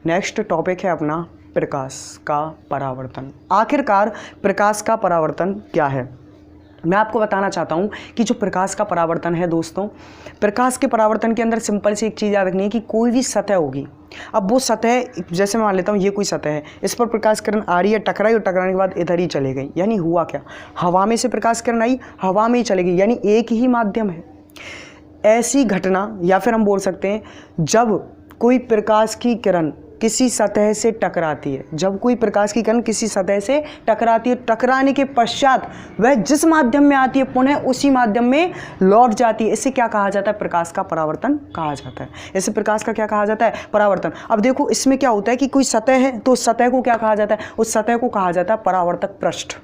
Next topic है अपना प्रकाश का परावर्तन। आखिरकार प्रकाश का परावर्तन क्या है, मैं आपको बताना चाहता हूं कि जो प्रकाश का परावर्तन है दोस्तों, प्रकाश के परावर्तन के अंदर सिंपल सी एक चीज़ याद रखनी है कि कोई भी सतह होगी, अब वो सतह जैसे मैं मान लेता हूँ ये कोई सतह है, इस पर प्रकाश किरण आ रही है, टकराई और टकराने के बाद इधर ही चले गई, यानी हुआ क्या, हवा में से प्रकाश किरण आई, हवा में ही चले गई, यानी एक ही माध्यम है। ऐसी घटना, या फिर हम बोल सकते हैं जब कोई प्रकाश की किरण किसी सतह से टकराती है, जब कोई प्रकाश की किरण किसी सतह से टकराती है, टकराने के पश्चात वह जिस माध्यम में आती है पुनः उसी माध्यम में लौट जाती है, इसे क्या कहा जाता है, प्रकाश का परावर्तन कहा जाता है। इसे प्रकाश का क्या कहा जाता है, परावर्तन। अब देखो इसमें क्या होता है कि कोई सतह है तो उस सतह को क्या कहा जाता है, उस सतह को कहा जाता है परावर्तक पृष्ठ।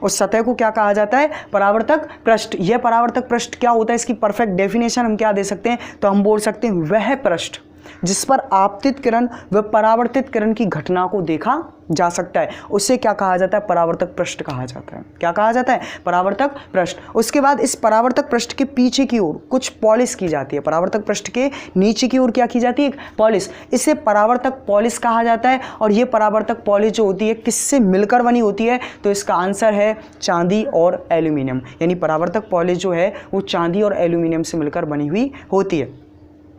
उस सतह को क्या कहा जाता है, परावर्तक पृष्ठ। यह परावर्तक पृष्ठ क्या होता है, इसकी परफेक्ट डेफिनेशन हम क्या दे सकते हैं, तो हम बोल सकते हैं वह पृष्ठ जिस पर आपतित किरण व परावर्तित किरण की घटना को देखा जा सकता है, उसे क्या कहा जाता है, परावर्तक पृष्ठ कहा जाता है। क्या कहा जाता है, परावर्तक पृष्ठ। उसके बाद इस परावर्तक पृष्ठ के पीछे की ओर कुछ पॉलिश की जाती है, परावर्तक पृष्ठ के नीचे की ओर क्या की जाती है, पॉलिश, इसे परावर्तक पॉलिश कहा जाता है। और ये परावर्तक पॉलिश जो होती है किससे मिलकर बनी होती है, तो इसका आंसर है चांदी और एल्यूमिनियम, यानी परावर्तक पॉलिश जो है वो चांदी और एल्यूमिनियम से मिलकर बनी हुई होती है।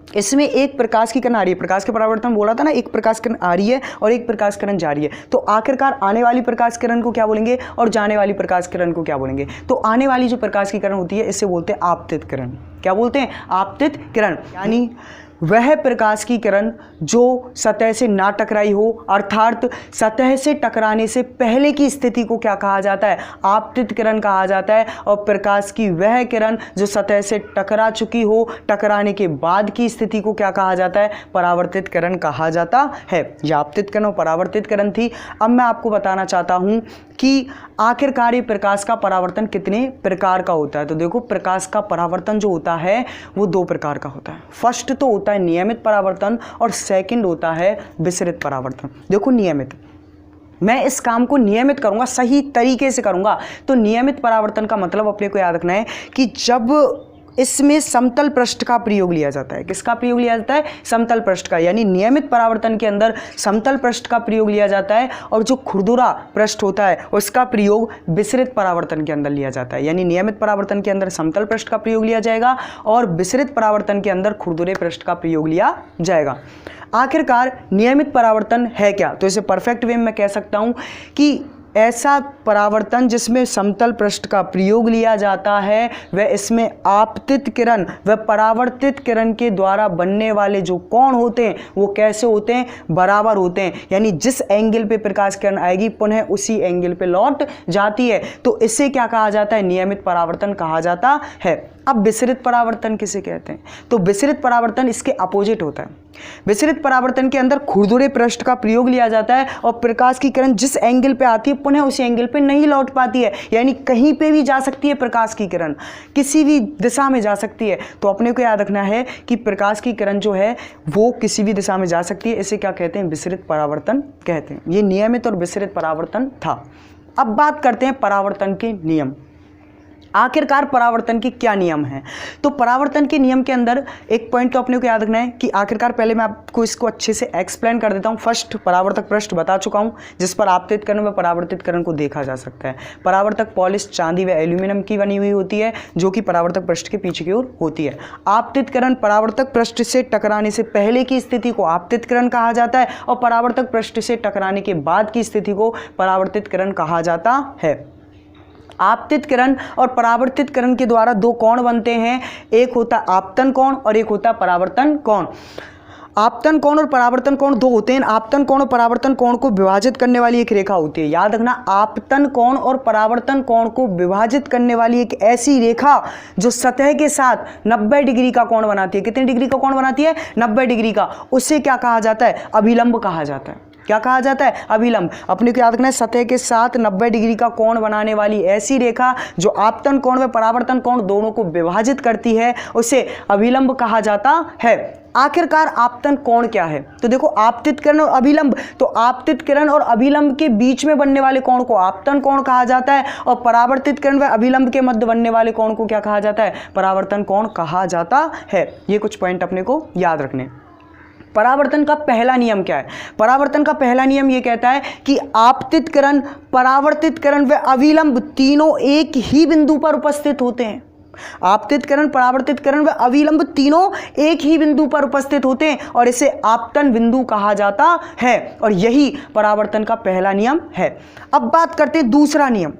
इसमें एक प्रकाश की किरण आ रही है, प्रकाश के परावर्तन बोला था ना, एक प्रकाश किरण आ रही है और एक प्रकाश किरण जा रही है, तो आखिरकार आने वाली प्रकाश किरण को क्या बोलेंगे और जाने वाली प्रकाश किरण को क्या बोलेंगे, तो आने वाली जो प्रकाश की किरण होती है इसे बोलते हैं आपतित किरण। क्या बोलते हैं, आपतित किरण, यानी वह प्रकाश की किरण जो सतह से ना टकराई हो, अर्थात सतह से टकराने से पहले की स्थिति को क्या कहा जाता है, आपतित किरण कहा जाता है। और प्रकाश की वह किरण जो सतह से टकरा चुकी हो, टकराने के बाद की स्थिति को क्या कहा जाता है, परावर्तित किरण कहा जाता है। यह आपतित किरण और परावर्तित किरण थी। अब मैं आपको बताना चाहता हूं कि आखिरकार ये प्रकाश का परावर्तन कितने प्रकार का होता है। तो देखो प्रकाश का परावर्तन जो होता है वो दो प्रकार का होता है। फर्स्ट तो होता है नियमित परावर्तन और सेकंड होता है विसरित परावर्तन। देखो नियमित, मैं इस काम को नियमित करूंगा, सही तरीके से करूंगा। तो नियमित परावर्तन का मतलब अपने को याद रखना है कि जब इसमें समतल पृष्ठ का प्रयोग लिया जाता है। किसका प्रयोग लिया जाता है, समतल पृष्ठ का, यानी नियमित परावर्तन के अंदर समतल पृष्ठ का प्रयोग लिया जाता है और जो खुरदुरा पृष्ठ होता है उसका प्रयोग विसरित परावर्तन के अंदर लिया जाता है। यानी नियमित परावर्तन के अंदर समतल पृष्ठ का प्रयोग लिया जाएगा और विसरित परावर्तन के अंदर खुरदुरे पृष्ठ का प्रयोग लिया जाएगा। आखिरकार नियमित परावर्तन है क्या, तो इसे परफेक्ट वे में मैं कह सकता हूं कि ऐसा परावर्तन जिसमें समतल पृष्ठ का प्रयोग लिया जाता है वह इसमें आपतित किरण व परावर्तित किरण के द्वारा बनने वाले जो कोण होते हैं वो कैसे होते हैं, बराबर होते हैं। यानी जिस एंगल पे प्रकाश किरण आएगी पुनः उसी एंगल पे लौट जाती है, तो इसे क्या कहा जाता है, नियमित परावर्तन कहा जाता है। अब विसरित परावर्तन किसे कहते हैं, तो विसरित परावर्तन इसके अपोजिट होता है। विसरित परावर्तन के अंदर खुरदुरे पृष्ठ का प्रयोग लिया जाता है और प्रकाश की किरण जिस एंगल पे आती है पुनः उसी एंगल पे नहीं लौट पाती है, यानी कहीं पे भी जा सकती है प्रकाश की किरण, किसी भी दिशा में जा सकती है। तो अपने को याद रखना है कि प्रकाश की किरण जो है वो किसी भी दिशा में जा सकती है, इसे क्या कहते हैं, विसरित परावर्तन कहते हैं। ये नियमित और विसरित परावर्तन था। अब बात करते हैं परावर्तन के नियम। आखिरकार परावर्तन के क्या नियम हैं, तो परावर्तन के नियम के अंदर एक पॉइंट तो अपने को याद रखना है कि आखिरकार पहले मैं आपको इसको अच्छे से एक्सप्लेन कर देता हूं। फर्स्ट परावर्तक पृष्ठ बता चुका हूं जिस पर आपतित किरण व परावर्तित किरण को देखा जा सकता है। परावर्तक पॉलिश चांदी व एल्यूमिनियम की बनी हुई होती है जो कि परावर्तक पृष्ठ के पीछे की ओर होती है। आपतित किरण परावर्तक पृष्ठ से टकराने से पहले की स्थिति को आपतित किरण कहा जाता है और परावर्तक पृष्ठ से टकराने के बाद की स्थिति को परावर्तित किरण कहा जाता है। आपतित किरण और परावर्तित किरण के द्वारा दो कोण बनते हैं, एक होता है आपतन कोण और एक होता है परावर्तन कोण। आपतन कोण और परावर्तन कोण दो होते हैं। आपतन कोण और परावर्तन कोण को विभाजित करने वाली एक रेखा होती है। याद रखना, आपतन कोण और परावर्तन कोण को विभाजित करने वाली एक ऐसी रेखा जो सतह के साथ 90 डिग्री का कोण बनाती है। कितने डिग्री का कोण बनाती है, 90 डिग्री का। उसे क्या कहा जाता है, अभिलंब कहा जाता है। क्या कहा जाता है, अभिलंब। अपने को याद रखना है, सतह के साथ 90 डिग्री का कोण बनाने वाली ऐसी रेखा जो आपतन कोण व परावर्तन कोण दोनों को विभाजित करती है उसे अभिलंब कहा जाता है। आखिरकार आपतन कोण क्या है, तो देखो आपतित किरण और अभिलंब, तो आपतित किरण और अभिलंब के बीच में बनने वाले कोण को आपतन कोण कहा जाता है और परावर्तित किरण व अभिलंब के मध्य बनने वाले कोण को क्या कहा जाता है, परावर्तन कोण कहा जाता है। ये कुछ पॉइंट अपने को याद रखने। परावर्तन का पहला नियम क्या है? परावर्तन का पहला नियम ये कहता है कि आपतितकरण, परावर्तितकरण व अविलंब तीनों एक ही बिंदु पर उपस्थित होते हैं। आपतितकरण, परावर्तितकरण व अविलंब तीनों एक ही बिंदु पर उपस्थित होते हैं और इसे आपतन बिंदु कहा जाता है और यही परावर्तन का पहला नियम है। अब बात करते हैं दूसरा नियम।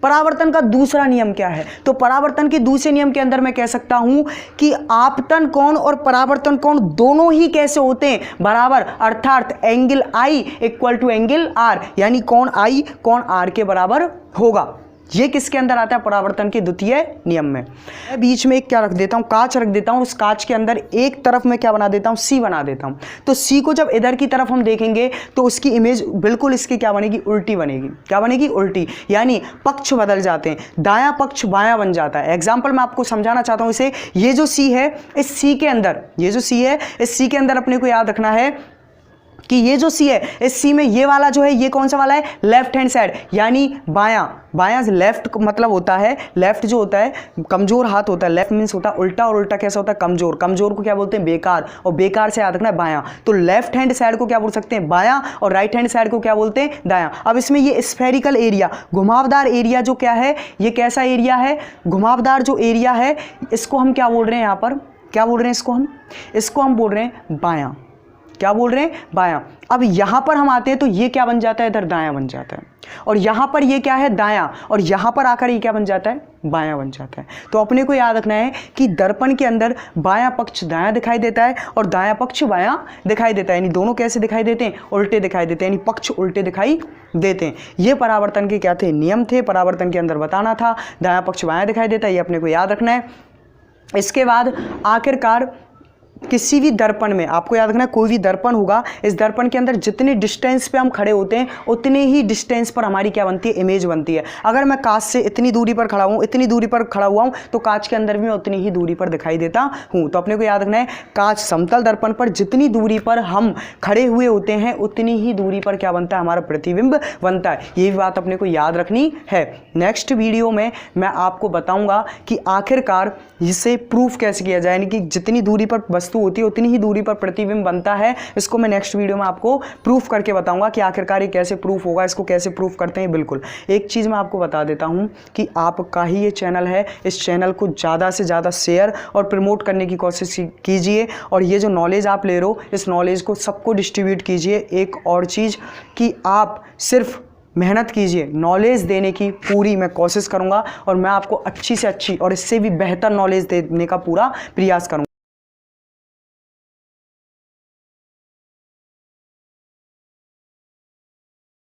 परावर्तन का दूसरा नियम क्या है? तो परावर्तन के दूसरे नियम के अंदर मैं कह सकता हूं कि आपतन कोण और परावर्तन कोण दोनों ही कैसे होते हैं? बराबर, अर्थात angle I equal to angle R, यानी कोण I कोण R के बराबर होगा। ये किसके अंदर आता है? परावर्तन के द्वितीय नियम में। मैं बीच में एक क्या रख देता हूँ? कांच रख देता हूँ। उस कांच के अंदर एक तरफ मैं क्या बना देता हूँ? C बना देता हूँ। तो C को जब इधर की तरफ हम देखेंगे तो उसकी इमेज बिल्कुल इसकी क्या बनेगी? उल्टी बनेगी। क्या बनेगी? उल्टी, यानी पक्ष बदल जाते हैं, दायां पक्ष बायां बन जाता है। एग्जाम्पल मैं आपको समझाना चाहता हूँ इसे। ये जो C है, इस C के अंदर, ये जो C है, इस C के अंदर अपने को याद रखना है कि ये जो C है, इस C में ये वाला जो है, ये कौन सा वाला है? लेफ्ट हैंड साइड, यानी बायां। बायां लेफ्ट मतलब होता है, लेफ्ट जो होता है कमजोर हाथ होता है, लेफ्ट मीन्स होता है उल्टा, और उल्टा कैसा होता है? कमजोर। कमजोर को क्या बोलते हैं? बेकार, और बेकार से याद रखना है बायां। तो लेफ्ट हैंड साइड को क्या बोल सकते हैं? बायां, और राइट हैंड साइड को क्या बोलते हैं? दायां। अब इसमें ये स्फेरिकल एरिया, घुमावदार एरिया जो क्या है, ये कैसा एरिया है? घुमावदार जो एरिया है, इसको हम क्या बोल रहे हैं? यहाँ पर क्या बोल रहे हैं इसको हम बोल रहे हैं बायां। क्या बोल रहे हैं? बायां। अब यहां पर हम आते हैं तो ये क्या बन जाता है? इधर दायां बन जाता है, और यहां पर ये क्या है? दायां, और यहां पर आकर ये क्या बन जाता है? बायां बन जाता है। तो अपने को याद रखना है कि दर्पण के अंदर बायां पक्ष दायां दिखाई देता है और दायां पक्ष बायां दिखाई देता है, यानी दोनों कैसे दिखाई देते हैं? उल्टे दिखाई देते हैं, यानी पक्ष उल्टे दिखाई देते हैं। ये परावर्तन के क्या थे? नियम थे। परावर्तन के अंदर बताना था दायां पक्ष बायां दिखाई देता है, ये अपने को याद रखना है। इसके बाद आखिरकार किसी भी दर्पण में आपको याद रखना है, कोई भी दर्पण होगा, इस दर्पण के अंदर जितने डिस्टेंस पे हम खड़े होते हैं उतने ही डिस्टेंस पर हमारी क्या बनती है? इमेज बनती है। अगर मैं कांच से इतनी दूरी पर खड़ा हूँ, इतनी दूरी पर खड़ा हुआ हूँ, तो कांच के अंदर भी मैं उतनी ही दूरी पर दिखाई देता हूँ। तो अपने को याद रखना है, कांच समतल दर्पण पर जितनी दूरी पर हम खड़े हुए होते हैं उतनी ही दूरी पर क्या बनता है? हमारा प्रतिबिंब बनता है। ये बात अपने को याद रखनी है। नेक्स्ट वीडियो में मैं आपको बताऊंगा कि आखिरकार इसे प्रूफ कैसे किया जाए, यानी कि जितनी दूरी पर वस्तु होती है उतनी ही दूरी पर प्रतिबिंब बनता है। इसको मैं नेक्स्ट वीडियो में आपको प्रूफ करके बताऊंगा कि आखिरकार ये कैसे प्रूफ होगा, इसको कैसे प्रूफ करते हैं। बिल्कुल एक चीज़ मैं आपको बता देता हूं कि आपका ही ये चैनल है, इस चैनल को ज़्यादा से ज़्यादा शेयर और प्रमोट करने की कोशिश कीजिए, और ये जो नॉलेज आप ले रहे हो इस नॉलेज को सबको डिस्ट्रीब्यूट कीजिए। एक और चीज़ कि आप सिर्फ मेहनत कीजिए, नॉलेज देने की पूरी मैं कोशिश करूंगा और मैं आपको अच्छी से अच्छी और इससे भी बेहतर नॉलेज देने का पूरा प्रयास करूंगा।